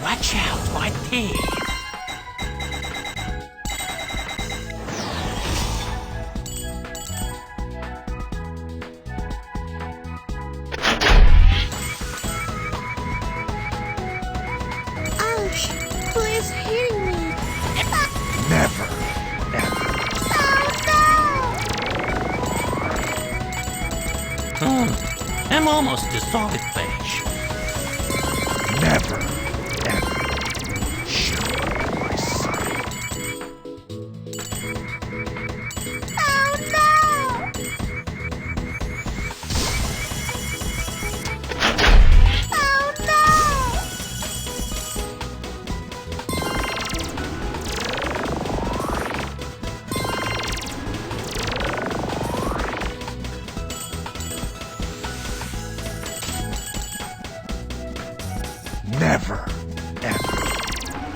Watch out, my teeth. Ouch! Who is hitting me? Never, ever. I'm almost a solid fish. Never, ever show my sight. Oh no! Oh no! Never, ever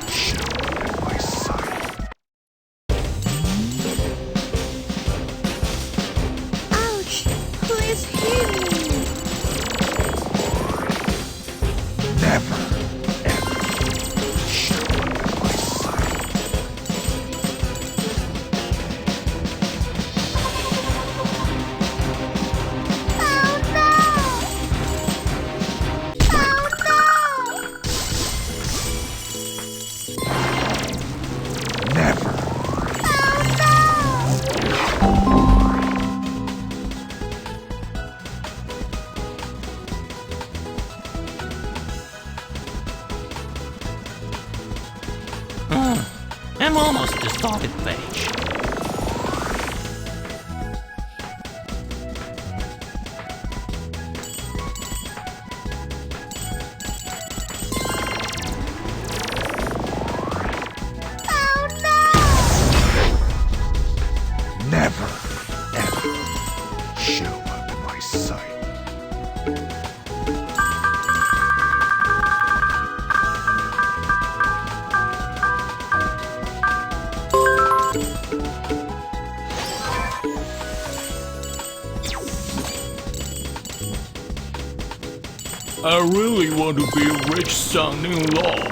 show my sight. Ouch! Who is hitting me? Never, ever show my sight. Oh no! Oh no! Never, I'm almost a solid fish. Oh no! never, ever show my sight. I really want to be a rich son-in-law.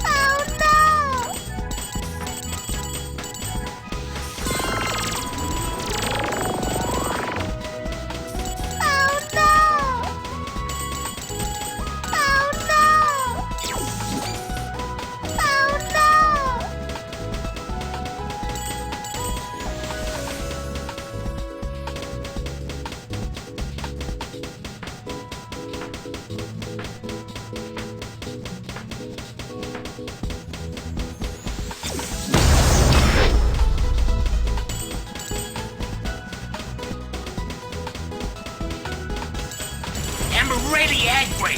Oh no! Oh no! Oh no! Oh no! I'm really angry.